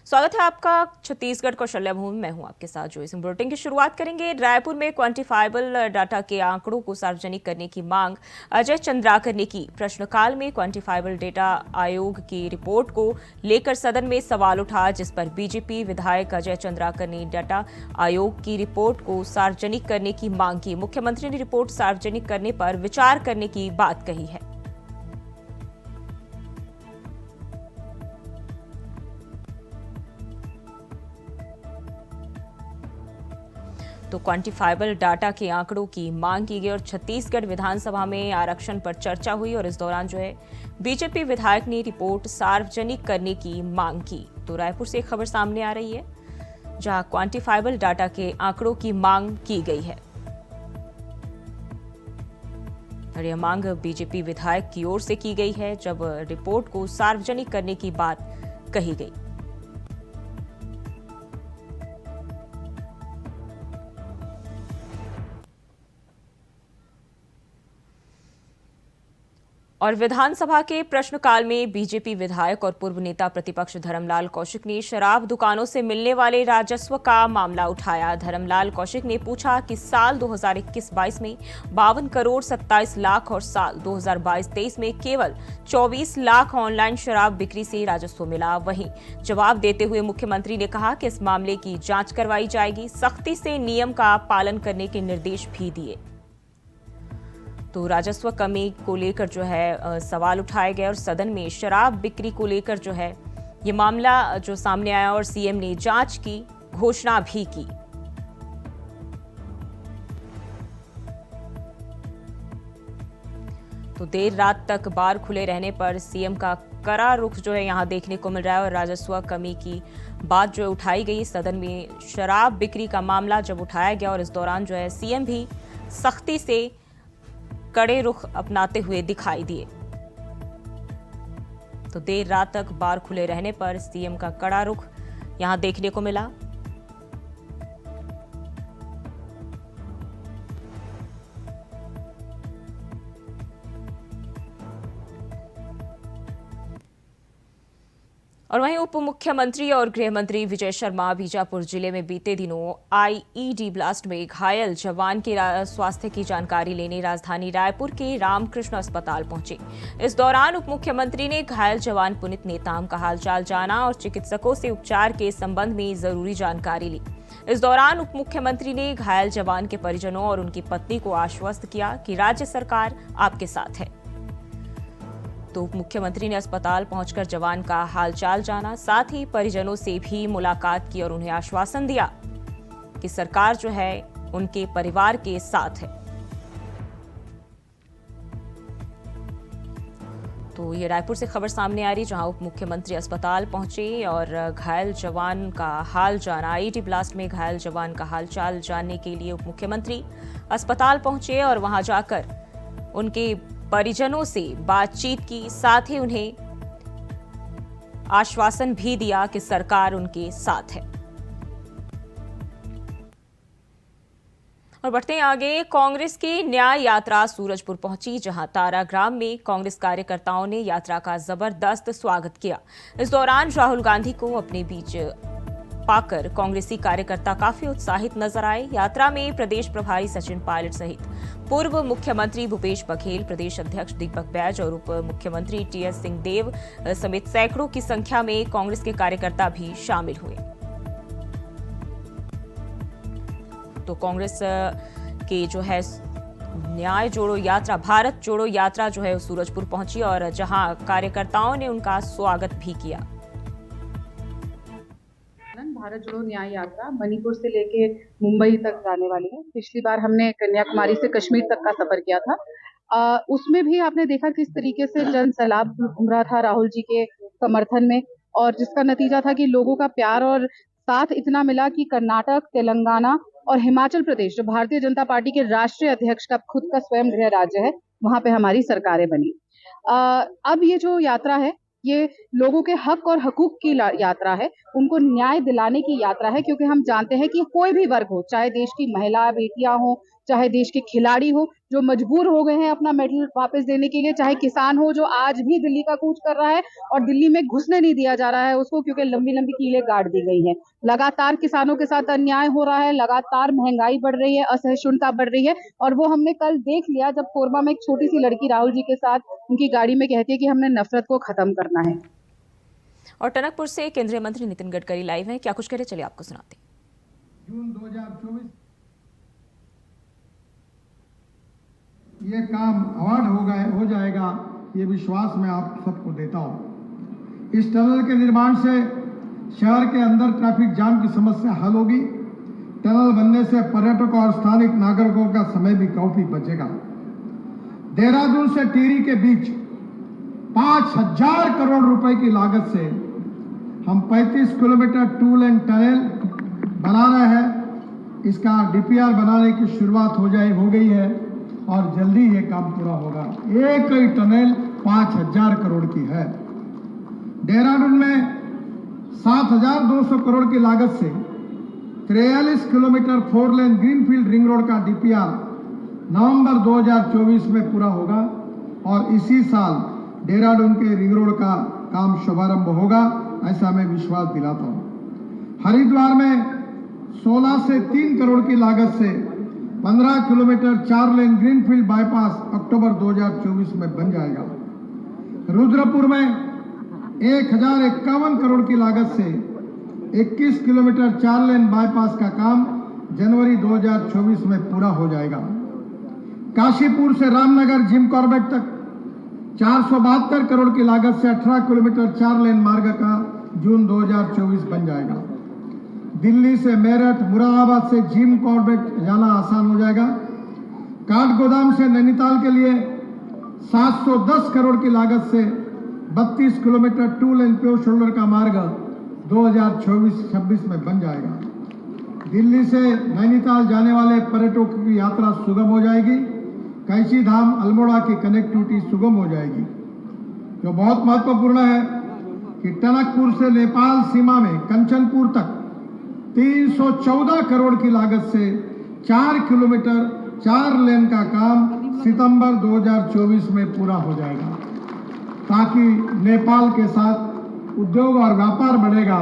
स्वागत है आपका छत्तीसगढ़ कौशल्या भूमि। मैं हूं आपके साथ जो इस बुलेटिन की शुरुआत करेंगे। रायपुर में क्वांटिफाइबल डाटा के आंकड़ों को सार्वजनिक करने की मांग अजय चंद्राकर ने की। प्रश्नकाल में क्वांटिफाइबल डेटा आयोग की रिपोर्ट को लेकर सदन में सवाल उठा, जिस पर बीजेपी विधायक अजय चंद्राकर ने डाटा आयोग की रिपोर्ट को सार्वजनिक करने की मांग की। मुख्यमंत्री ने रिपोर्ट सार्वजनिक करने पर विचार करने की बात कही है। तो क्वांटिफाइबल डाटा के आंकड़ों की मांग की गई और छत्तीसगढ़ विधानसभा में आरक्षण पर चर्चा हुई और इस दौरान जो है बीजेपी विधायक ने रिपोर्ट सार्वजनिक करने की मांग की। तो रायपुर से खबर सामने आ रही है जहां क्वांटिफाइबल डाटा के आंकड़ों की मांग की गई है और यह मांग बीजेपी विधायक की ओर से की गई है जब रिपोर्ट को सार्वजनिक करने की बात कही गई। और विधानसभा के प्रश्नकाल में बीजेपी विधायक और पूर्व नेता प्रतिपक्ष धर्मलाल कौशिक ने शराब दुकानों से मिलने वाले राजस्व का मामला उठाया। धर्मलाल कौशिक ने पूछा कि साल 2021-22 में 52 करोड़ 27 लाख और साल 2022-23 में केवल 24 लाख ऑनलाइन शराब बिक्री से राजस्व मिला। वहीं जवाब देते हुए मुख्यमंत्री ने कहा कि इस मामले की जांच करवाई जाएगी, सख्ती से नियम का पालन करने के निर्देश भी दिए। तो राजस्व कमी को लेकर जो है सवाल उठाए गए और सदन में शराब बिक्री को लेकर जो है ये मामला जो सामने आया और सीएम ने जांच की घोषणा भी की। तो देर रात तक बार खुले रहने पर सीएम का कड़ा रुख जो है यहां देखने को मिल रहा है और राजस्व कमी की बात जो है उठाई गई। सदन में शराब बिक्री का मामला जब उठाया गया और इस दौरान जो है सीएम भी सख्ती से कड़े रुख अपनाते हुए दिखाई दिए। तो देर रात तक बार खुले रहने पर सीएम का कड़ा रुख यहां देखने को मिला। और वहीं उप मुख्यमंत्री और गृह मंत्री विजय शर्मा बीजापुर जिले में बीते दिनों आईईडी ब्लास्ट में घायल जवान के स्वास्थ्य की जानकारी लेने राजधानी रायपुर के रामकृष्ण अस्पताल पहुंचे। इस दौरान उप मुख्यमंत्री ने घायल जवान पुनीत नेताम का हालचाल जाना और चिकित्सकों से उपचार के संबंध में जरूरी जानकारी ली। इस दौरान उप मुख्यमंत्री ने घायल जवान के परिजनों और उनकी पत्नी को आश्वस्त किया कि राज्य सरकार आपके साथ है। तो उप मुख्यमंत्री ने अस्पताल पहुंचकर जवान का हालचाल जाना, साथ ही परिजनों से भी मुलाकात की और उन्हें आश्वासन दिया कि सरकार जो है उनके परिवार के साथ है। तो ये रायपुर से खबर सामने आ रही जहां उप मुख्यमंत्री अस्पताल पहुंचे और घायल जवान का हाल जाना, आईईडी ब्लास्ट में घायल जवान का हालचाल जानने के लिए उप मुख्यमंत्री अस्पताल पहुंचे और वहां जाकर उनके परिजनों से बातचीत की, साथ ही उन्हें आश्वासन भी दिया कि सरकार उनके साथ है। और बढ़ते हैं आगे। कांग्रेस की न्याय यात्रा सूरजपुर पहुंची जहां ताराग्राम में कांग्रेस कार्यकर्ताओं ने यात्रा का जबरदस्त स्वागत किया। इस दौरान राहुल गांधी को अपने बीच पाकर कांग्रेसी कार्यकर्ता काफी उत्साहित नजर आए। यात्रा में प्रदेश प्रभारी सचिन पायलट सहित पूर्व मुख्यमंत्री भूपेश बघेल, प्रदेश अध्यक्ष दीपक बैज और उप मुख्यमंत्री टीएस सिंहदेव समेत सैकड़ों की संख्या में कांग्रेस के कार्यकर्ता भी शामिल हुए। तो कांग्रेस के जो है न्याय जोड़ो यात्रा, भारत जोड़ो यात्रा जो है सूरजपुर पहुंची और जहां कार्यकर्ताओं ने उनका स्वागत भी किया। भारत जोड़ो न्याय यात्रा मणिपुर से लेके मुंबई तक जाने वाली है। पिछली बार हमने कन्याकुमारी से कश्मीर तक का सफर किया था। उसमें भी आपने देखा किस तरीके से जन सैलाब उमड़ा था राहुल जी के समर्थन में, और जिसका नतीजा था कि लोगों का प्यार और साथ इतना मिला कि कर्नाटक, तेलंगाना और हिमाचल प्रदेश, जो भारतीय जनता पार्टी के राष्ट्रीय अध्यक्ष का खुद का स्वयं गृह राज्य है, वहां पे हमारी सरकारें बनी। अब ये जो यात्रा है ये लोगों के हक और हकूक की यात्रा है, उनको न्याय दिलाने की यात्रा है, क्योंकि हम जानते हैं कि कोई भी वर्ग हो, चाहे देश की महिला बेटियां हो, चाहे देश के खिलाड़ी हो जो मजबूर हो गए हैं अपना मेडल वापस देने के लिए, चाहे किसान हो जो आज भी दिल्ली का कूच कर रहा है और दिल्ली में घुसने नहीं दिया जा रहा है उसको, क्योंकि लंबी लंबी कीलें गाड़ दी गई हैं। लगातार किसानों के साथ अन्याय हो रहा है, लगातार महंगाई बढ़ रही है, असहिष्णुता बढ़ रही है। और वो हमने कल देख लिया जब कोरबा में एक छोटी सी लड़की राहुल जी के साथ उनकी गाड़ी में कहती है कि हमने नफरत को खत्म करना है। और टनकपुर से केंद्रीय मंत्री नितिन गडकरी लाइव हैं, क्या कुछ कह रहे चलिए आपको सुनाते हैं। जून 2024 ये काम अवार्ड हो जाएगा, ये विश्वास मैं आप सबको देता हूँ। इस टनल के निर्माण से शहर के अंदर ट्रैफिक जाम की समस्या हल होगी। टनल बनने से पर्यटकों और स्थानिक नागरिकों का समय भी काफी बचेगा। देहरादून से टिहरी के बीच 5000 करोड़ रुपए की लागत से हम 35 किलोमीटर टू लेन टनल बना रहे हैं। इसका डीपीआर बनाने की शुरुआत हो गई है और जल्दी ये काम पूरा होगा। एक ही टनल 5000 करोड़ की है। देहरादून में 7200 करोड़ की लागत से 43 kilometre 4 lane greenfield ring road का डीपीआर नवंबर 2024 में पूरा होगा और इसी साल देहरादून के रिंग रोड का काम शुभारंभ होगा, ऐसा मैं विश्वास दिलाता हूं। हरिद्वार में 16 से 3 करोड़ की लागत से 15 किलोमीटर 4 लेन ग्रीनफील्ड बाईपास अक्टूबर 2024 में बन जाएगा। रुद्रपुर में 1051 करोड़ की लागत से 21 किलोमीटर 4 लेन बाईपास का काम जनवरी 2024 में पूरा हो जाएगा। काशीपुर से रामनगर जिम कॉर्बेट तक 472 करोड़ की लागत से 18 किलोमीटर 4 लेन मार्ग का जून 2024 बन जाएगा। दिल्ली से मेरठ, मुरादाबाद से जिम कॉर्बेट जाना आसान हो जाएगा। काठगोदाम से नैनीताल के लिए 710 करोड़ की लागत से 32 किलोमीटर 2 लेन प्योर शोल्डर का मार्ग 2024-26 में बन जाएगा। दिल्ली से नैनीताल जाने वाले पर्यटकों की यात्रा सुगम हो जाएगी। कैची धाम अल्मोड़ा की कनेक्टिविटी सुगम हो जाएगी। जो बहुत महत्वपूर्ण है कि टनकपुर से नेपाल सीमा में कंचनपुर तक 314 करोड़ की लागत से 4 किलोमीटर 4 लेन का काम सितंबर 2024 में पूरा हो जाएगा, ताकि नेपाल के साथ उद्योग और व्यापार बढ़ेगा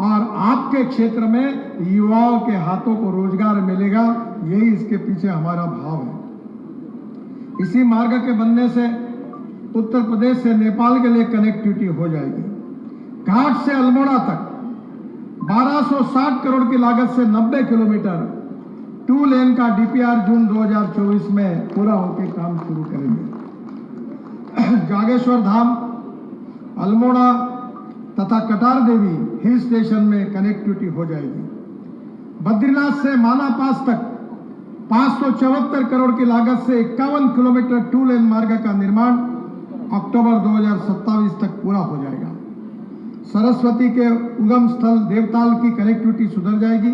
और आपके क्षेत्र में युवाओं के हाथों को रोजगार मिलेगा। यही इसके पीछे हमारा भाव है। इसी मार्ग के बनने से उत्तर प्रदेश से नेपाल के लिए कनेक्टिविटी हो जाएगी। घाट से अल्मोड़ा तक 1260 करोड़ की लागत से 90 किलोमीटर 2 लेन का डीपीआर जून 2024 में पूरा होकर काम शुरू करेंगे। जागेश्वर धाम, अल्मोड़ा तथा कटार देवी हिल स्टेशन में कनेक्टिविटी हो जाएगी। बद्रीनाथ से माना पास तक 574 करोड़ की लागत से 51 किलोमीटर 2 लेन मार्ग का निर्माण अक्टूबर 2027 तक पूरा हो जाएगा। सरस्वती के उगम स्थल देवताल की कनेक्टिविटी सुधर जाएगी।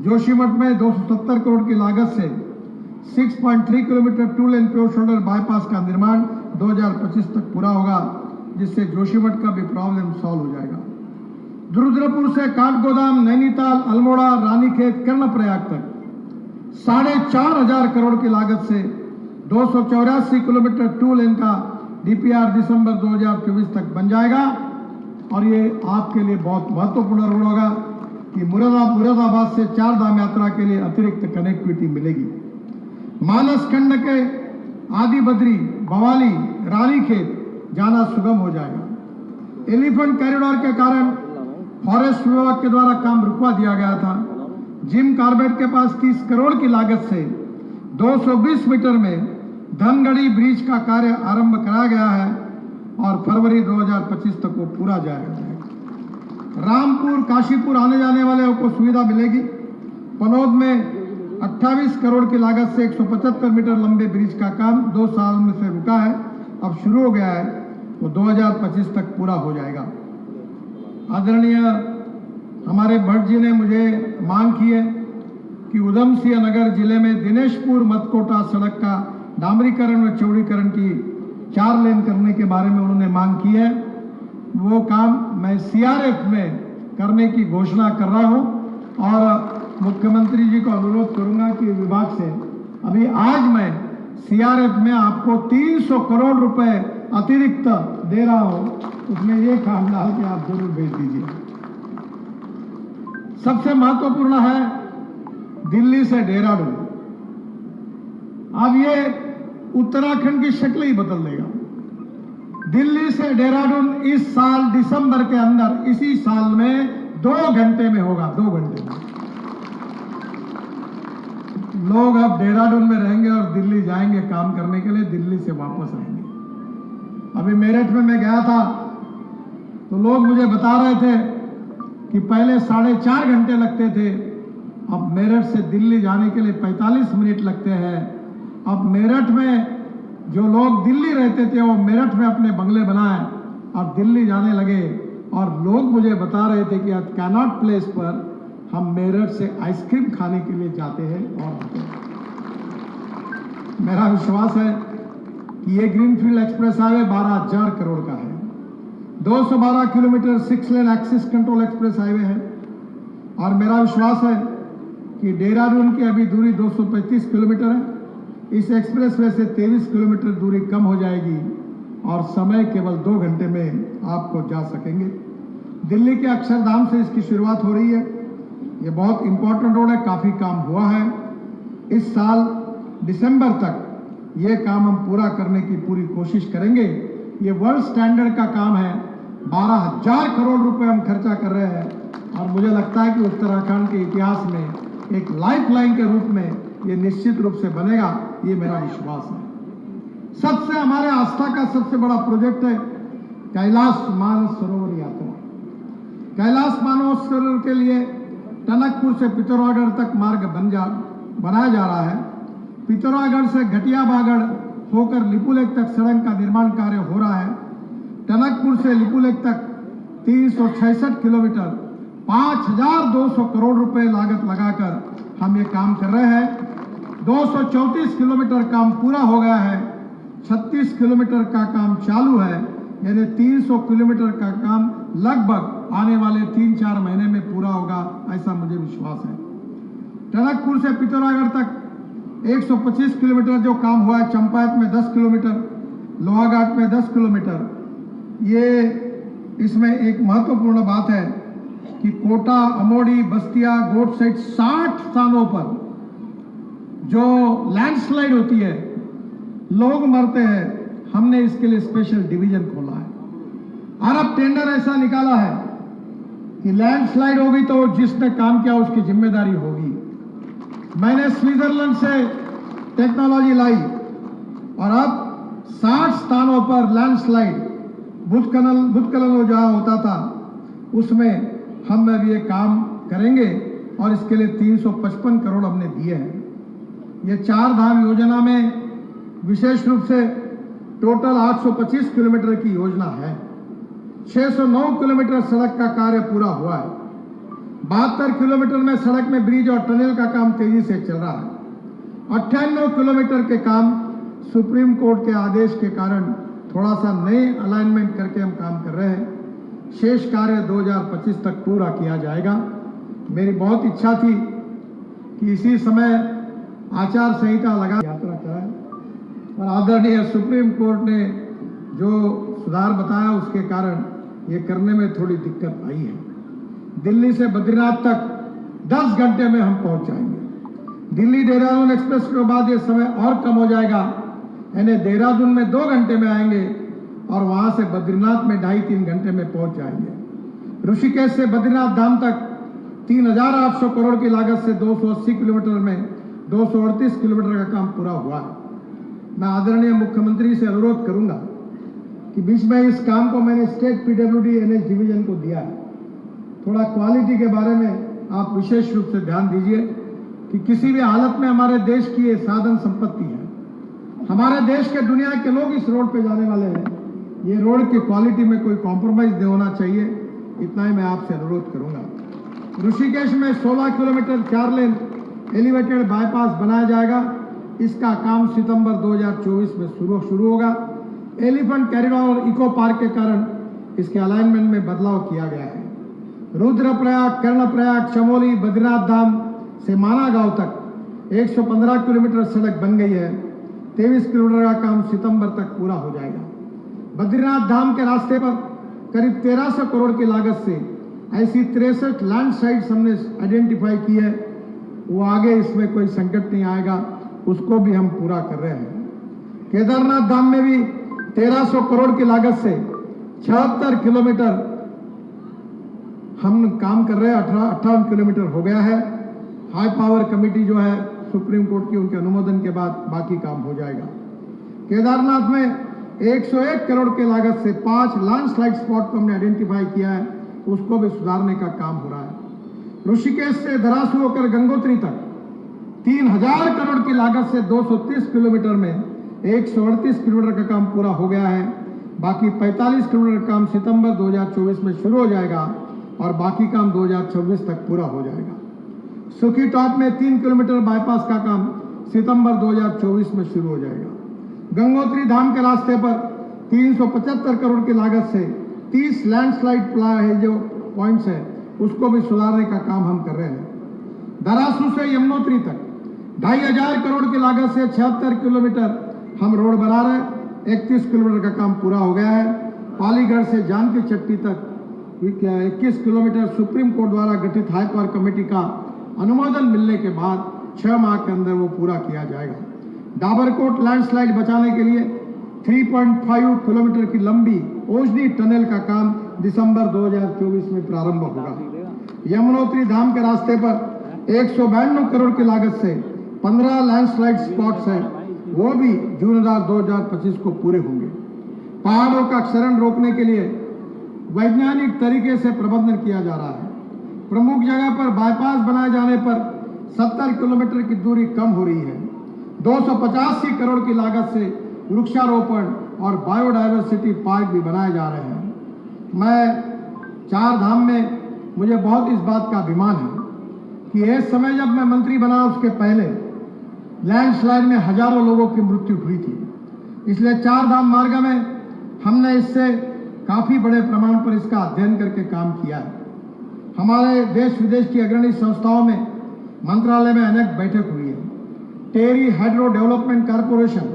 जोशीमठ में 270 करोड़ की लागत से 6.3 किलोमीटर 2 लेन प्योर शोल्डर बाईपास का निर्माण 2025 तक पूरा होगा, जिससे जोशीमठ का भी प्रॉब्लम सॉल्व हो जाएगा। रुद्रपुर से काठगोदाम, नैनीताल, अल्मोड़ा, रानीखेत, कर्णप्रयाग तक 4500 करोड़ की लागत से 284 किलोमीटर 2 लेन का डीपीआर दिसंबर 2024 तक बन जाएगा। और ये आपके लिए बहुत महत्वपूर्ण रोड होगा कि मुरादाबाद से 4 धाम यात्रा के लिए अतिरिक्त कनेक्टिविटी मिलेगी। मानस खंड के आदि बद्री, भवाली, रानीखेत जाना सुगम हो जाएगा। एलिफेंट कॉरिडोर के कारण फॉरेस्ट विभाग के द्वारा काम रुकवा दिया गया था। जिम कॉर्बेट के पास 30 करोड़ की लागत से 220 मीटर में धनगढ़ी ब्रिज का कार्य आरंभ कराया गया है और फरवरी 2025 तक वो पूरा जाएगा। रामपुर, काशीपुर आने जाने वाले को सुविधा मिलेगी। पनौद में 28 करोड़ की लागत से 175 मीटर लंबे ब्रिज का काम 2 साल में से रुका है, अब शुरू हो गया है, वो 2025 तक पूरा हो जाएगा। आदरणीय हमारे भट्ट जी ने मुझे मांग की है कि उधम सिंह नगर जिले में दिनेशपुर मतकोटा सड़क का डामरीकरण व चौड़ीकरण की 4 लेन करने के बारे में उन्होंने मांग की है। वो काम मैं सीआरएफ में करने की घोषणा कर रहा हूं और मुख्यमंत्री जी को अनुरोध करूंगा कि विभाग से अभी आज मैं सीआरएफ में आपको 300 करोड़ रुपए अतिरिक्त दे रहा हूं, उसमें ये काम डाल के आप जरूर भेज दीजिए। सबसे महत्वपूर्ण है दिल्ली से देहरादून। अब ये उत्तराखंड की शक्ल ही बदल देगा। दिल्ली से देहरादून इस साल दिसंबर के अंदर, इसी साल में 2 घंटे में होगा, 2 घंटे में। लोग अब देहरादून में रहेंगे और दिल्ली जाएंगे काम करने के लिए, दिल्ली से वापस आएंगे। अभी मेरठ में मैं गया था तो लोग मुझे बता रहे थे कि पहले 4.5 घंटे लगते थे, अब मेरठ से दिल्ली जाने के लिए 45 मिनट लगते हैं। अब मेरठ में जो लोग दिल्ली रहते थे वो मेरठ में अपने बंगले बनाए और दिल्ली जाने लगे, और लोग मुझे बता रहे थे कि आज कैनॉट प्लेस पर हम मेरठ से आइसक्रीम खाने के लिए जाते हैं और आते हैं। मेरा विश्वास है कि ये ग्रीनफील्ड एक्सप्रेस हाईवे 12,000 करोड़ का है। 212 किलोमीटर 6 लेन एक्सिस कंट्रोल एक्सप्रेस हाईवे है, और मेरा विश्वास है कि देहरादून की अभी दूरी 235 किलोमीटर है। इस एक्सप्रेस वे से 23 किलोमीटर दूरी कम हो जाएगी और समय केवल 2 घंटे में आपको जा सकेंगे। दिल्ली के अक्षरधाम से इसकी शुरुआत हो रही है। ये बहुत इंपॉर्टेंट रोड है, काफ़ी काम हुआ है। इस साल दिसंबर तक ये काम हम पूरा करने की पूरी कोशिश करेंगे। ये वर्ल्ड स्टैंडर्ड का काम है। 12,000 करोड़ रुपए हम खर्चा कर रहे हैं, और मुझे लगता है कि उत्तराखंड के इतिहास में एक लाइफलाइन के रूप में ये निश्चित रूप से बनेगा, ये मेरा विश्वास है। सबसे हमारे आस्था का सबसे बड़ा प्रोजेक्ट है कैलाश मानसरोवर यात्रा। कैलाश मानसरोवर के लिए टनकपुर से पिथौरागढ़ तक मार्ग बनाया जा रहा है। पिथौरागढ़ से घटियाबागढ़ होकर लिपुलेख तक सड़क का निर्माण कार्य हो रहा है। टनकपुर से लिपुलेख तक 366 किलोमीटर 5,200 करोड़ रुपए लागत लगाकर हम ये काम कर रहे हैं। 234 किलोमीटर काम पूरा हो गया है, 36 किलोमीटर का काम चालू है, यानी 300 किलोमीटर का काम लगभग आने वाले 3-4 महीने में पूरा होगा, ऐसा मुझे विश्वास है। टनकपुर से पिथौरागढ़ तक 125 किलोमीटर जो काम हुआ है, चंपायत में 10 किलोमीटर, लोहाघाट में 10 किलोमीटर। ये इसमें एक महत्वपूर्ण बात है कि कोटा, अमोड़ी, बस्तिया, गोट सहित 60 स्थानों पर जो लैंडस्लाइड होती है, लोग मरते हैं, हमने इसके लिए स्पेशल डिवीजन खोला है। और अब टेंडर ऐसा निकाला है कि लैंडस्लाइड होगी तो जिसने काम किया उसकी जिम्मेदारी होगी। मैंने स्विट्जरलैंड से टेक्नोलॉजी लाई और अब 60 स्थानों पर लैंडस्लाइड, भूस्खलन जहाँ होता था उसमें हम अब ये काम करेंगे, और इसके लिए 355 करोड़ हमने दिए हैं। ये 4 धाम योजना में विशेष रूप से टोटल 825 किलोमीटर की योजना है। 609 किलोमीटर सड़क का कार्य पूरा हुआ है। 72 किलोमीटर में सड़क में ब्रिज और टनल का काम तेजी से चल रहा है। 98 किलोमीटर के काम सुप्रीम कोर्ट के आदेश के कारण थोड़ा सा नए अलाइनमेंट करके हम काम कर रहे हैं। शेष कार्य 2025 तक पूरा किया जाएगा। मेरी बहुत इच्छा थी कि इसी समय आचार संहिता लगा यात्रा कराएं, और आदरणीय सुप्रीम कोर्ट ने जो सुधार बताया उसके कारण ये करने में थोड़ी दिक्कत आई है। दिल्ली से बद्रीनाथ तक 10 घंटे में हम पहुंच जाएंगे। दिल्ली देहरादून एक्सप्रेस के बाद ये समय और कम हो जाएगा, यानी देहरादून में 2 घंटे में आएंगे और वहां से बद्रीनाथ में 2.5-3 घंटे में पहुंच जाएंगे। ऋषिकेश से बद्रीनाथ धाम तक 3,800 करोड़ की लागत से 280 किलोमीटर में 238 किलोमीटर का काम पूरा हुआ है। मैं आदरणीय मुख्यमंत्री से अनुरोध करूंगा कि बीच में इस काम को मैंने स्टेट पीडब्ल्यूडी एनएच डिवीजन को दिया है। थोड़ा क्वालिटी के बारे में आप विशेष रूप से ध्यान दीजिए कि किसी भी हालत में हमारे देश की ये साधन संपत्ति है। हमारे देश के दुनिया के लोग इस रोड पे जाने वाले हैं। ये रोड की क्वालिटी में कोई कॉम्प्रोमाइज नहीं होना चाहिए, इतना ही मैं आपसे अनुरोध करूंगा। ऋषिकेश में 16 किलोमीटर 4 लेन एलिवेटेड बाईपास बनाया जाएगा। इसका काम सितंबर 2024 में शुरू होगा। एलिफेंट कॉरिडोर और इको पार्क के कारण इसके अलाइनमेंट में बदलाव किया गया है। रुद्रप्रयाग, कर्णप्रयाग, चमोली, बद्रीनाथ धाम से माना गांव तक 115 किलोमीटर सड़क बन गई है। 23 किलोमीटर का काम सितंबर तक पूरा हो जाएगा। बद्रीनाथ धाम के रास्ते पर करीब 1300 करोड़ की लागत से ऐसी 63 लैंड साइट्स हमने आइडेंटिफाई की है। वो आगे इसमें कोई संकट नहीं आएगा, उसको भी हम पूरा कर रहे हैं। केदारनाथ धाम में भी 1300 करोड़ की लागत से 76 किलोमीटर हम काम कर रहे हैं। 58 किलोमीटर हो गया है। हाई पावर कमेटी जो है सुप्रीम कोर्ट की, उनके अनुमोदन के बाद बाकी काम हो जाएगा। केदारनाथ में 101 करोड़ की लागत से 5 लैंडस्लाइड स्पॉट को हमने आइडेंटिफाई किया है, उसको भी सुधारने का काम हो रहा है। ऋषिकेश से धरासू होकर गंगोत्री तक 3000 करोड़ की लागत से 230 किलोमीटर में 138 किलोमीटर का काम पूरा हो गया है। बाकी 45 किलोमीटर का काम सितंबर 2024 में शुरू हो जाएगा और बाकी काम 2026 तक पूरा हो जाएगा। सुखी टॉप में 3 किलोमीटर बाईपास का काम सितंबर 2024 में शुरू हो जाएगा। गंगोत्री धाम के रास्ते पर 375 करोड़ की लागत से 30 लैंडस्लाइड जो पॉइंट्स है उसको भी सुधारने का काम हम कर रहे हैं। धरासू से यमुनोत्री तक 2500 करोड़ की लागत से 76 किलोमीटर हम रोड बना रहे हैं। 31 किलोमीटर का काम पूरा हो गया है। पालीगढ़ से जानकी चट्टी तक 21 किलोमीटर सुप्रीम कोर्ट द्वारा गठित हाई पावर कमेटी का अनुमोदन मिलने के बाद 6 माह के अंदर वो पूरा किया जाएगा। डाबरकोट लैंडस्लाइड बचाने के लिए 3.5 किलोमीटर की लंबी ओजनी टनल का काम दिसंबर 2024 में प्रारंभ होगा। यमुनोत्री धाम के रास्ते पर 192 करोड़ की लागत से 15 लैंडस्लाइड स्पॉट्स हैं, वो भी जून 2025 को पूरे होंगे। पहाड़ों का क्षरण रोकने के लिए वैज्ञानिक तरीके से प्रबंधन किया जा रहा है। प्रमुख जगह पर बाईपास बनाए जाने पर 70 किलोमीटर की दूरी कम हो रही है। 285 करोड़ की लागत से वृक्षारोपण और बायोडायवर्सिटी पार्क भी बनाए जा रहे हैं। मैं 4 धाम में मुझे बहुत इस बात का अभिमान है कि इस समय जब मैं मंत्री बना उसके पहले लैंडस्लाइड में हजारों लोगों की मृत्यु हुई थी। इसलिए 4 धाम मार्ग में हमने इससे काफी बड़े प्रमाण पर इसका अध्ययन करके काम किया है। हमारे देश विदेश की अग्रणी संस्थाओं में मंत्रालय में अनेक बैठक हुई है। Tehri hydro development corporation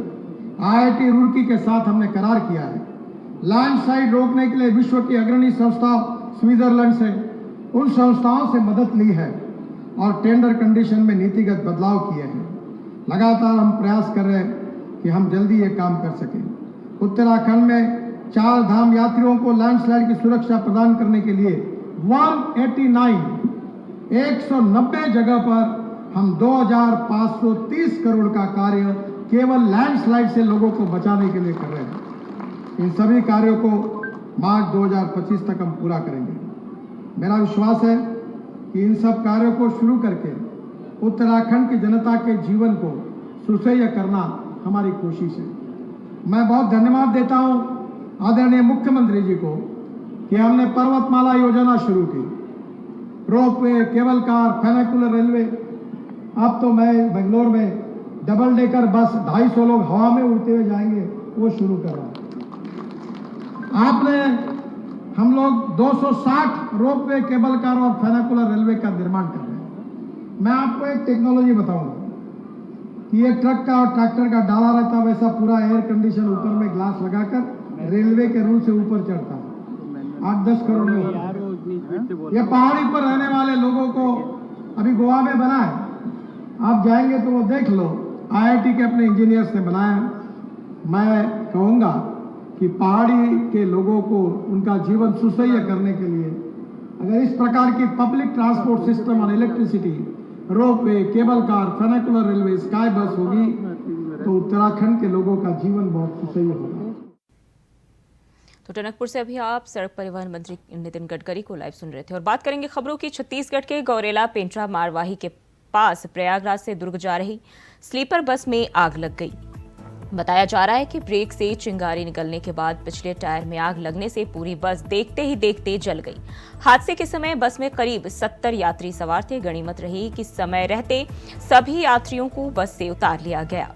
IIT Roorkee के साथ हमने करार किया है। लैंडस्लाइड रोकने के लिए विश्व की अग्रणी संस्था स्विट्जरलैंड से उन संस्थाओं से मदद ली है और टेंडर कंडीशन में नीतिगत बदलाव किए हैं। लगातार हम प्रयास कर रहे हैं कि हम जल्दी ये काम कर सकें। उत्तराखंड में 4 धाम यात्रियों को लैंडस्लाइड की सुरक्षा प्रदान करने के लिए 190 जगह पर हम 2530 करोड़ का कार्य केवल लैंडस्लाइड से लोगों को बचाने के लिए कर रहे हैं। इन सभी कार्यों को मार्च 2025 तक हम पूरा करेंगे। मेरा विश्वास है कि इन सब कार्यों को शुरू करके उत्तराखंड की जनता के जीवन को सुसह्य करना हमारी कोशिश है। मैं बहुत धन्यवाद देता हूं आदरणीय मुख्यमंत्री जी को कि हमने पर्वतमाला योजना शुरू की। Ropeway, cable car, funicular railway. अब तो मैं बेंगलोर में डबल डेकर बस 250 लोग हवा में उड़ते हुए जाएंगे, वो शुरू कर रहा हूं। हम लोग 260 रोपवे, केबल कार और फेनिकुलर रेलवे का निर्माण कर रहे हैं। मैं आपको एक टेक्नोलॉजी बताऊंगा कि ये ट्रक का और ट्रैक्टर का डाला रहता है, वैसा पूरा एयर कंडीशन ऊपर में ग्लास लगाकर रेलवे के रूल से ऊपर चढ़ता है। 8-10 करोड़ में ये पहाड़ी पर रहने वाले लोगों को अभी गोवा में बना है। आप जाएंगे तो वो देख लो, IIT के अपने इंजीनियर्स ने बनाया। मैं कहूँगा कि पहाड़ी के लोगों को उनका जीवन सुसह्य करने के लिए अगर इस प्रकार की पब्लिक ट्रांसपोर्ट सिस्टम और electricity, ropeway, cable car, funicular railway, sky bus होगी तो उत्तराखंड के लोगों का जीवन बहुत सुसह्य होगा। तो टनकपुर से अभी आप सड़क परिवहन मंत्री नितिन गडकरी को लाइव सुन रहे थे और बात करेंगे खबरों की। छत्तीसगढ़ के गौरेला पेंड्रा मारवाही के पास प्रयागराज से दुर्ग जा रही स्लीपर बस में आग लग गई। बताया जा रहा है कि ब्रेक से चिंगारी निकलने के बाद पिछले टायर में आग लगने से पूरी बस देखते ही देखते जल गई। हादसे के समय बस में करीब 70 यात्री सवार थे। गनीमत रही कि समय रहते सभी यात्रियों को बस से उतार लिया गया।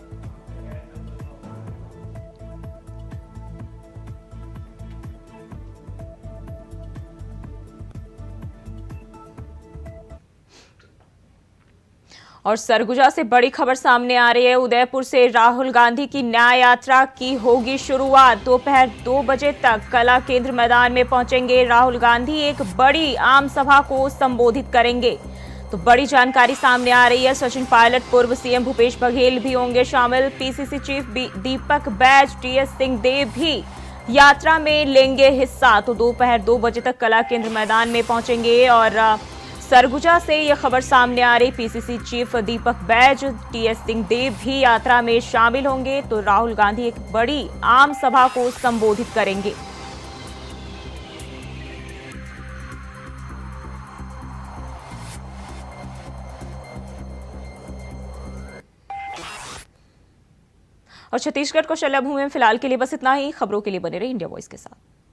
और सरगुजा से बड़ी खबर सामने आ रही है। उदयपुर से राहुल गांधी की न्याय यात्रा की होगी शुरुआत। दोपहर 2 बजे तक कला केंद्र मैदान में पहुंचेंगे राहुल गांधी। एक बड़ी आम सभा को संबोधित करेंगे। तो बड़ी जानकारी सामने आ रही है। सचिन पायलट, पूर्व सीएम भूपेश बघेल भी होंगे शामिल। PCC chief Deepak Baij, TS Singhdeo भी यात्रा में लेंगे हिस्सा। तो दोपहर 2 बजे तक कला केंद्र मैदान में पहुंचेंगे। और सरगुजा से यह खबर सामने आ रही, PCC chief Deepak Baij, TS Singhdeo भी यात्रा में शामिल होंगे। तो राहुल गांधी एक बड़ी आम सभा को संबोधित करेंगे। और छत्तीसगढ़ को शलभभूमि में फिलहाल के लिए बस इतना ही। खबरों के लिए बने रहे इंडिया वॉइस के साथ।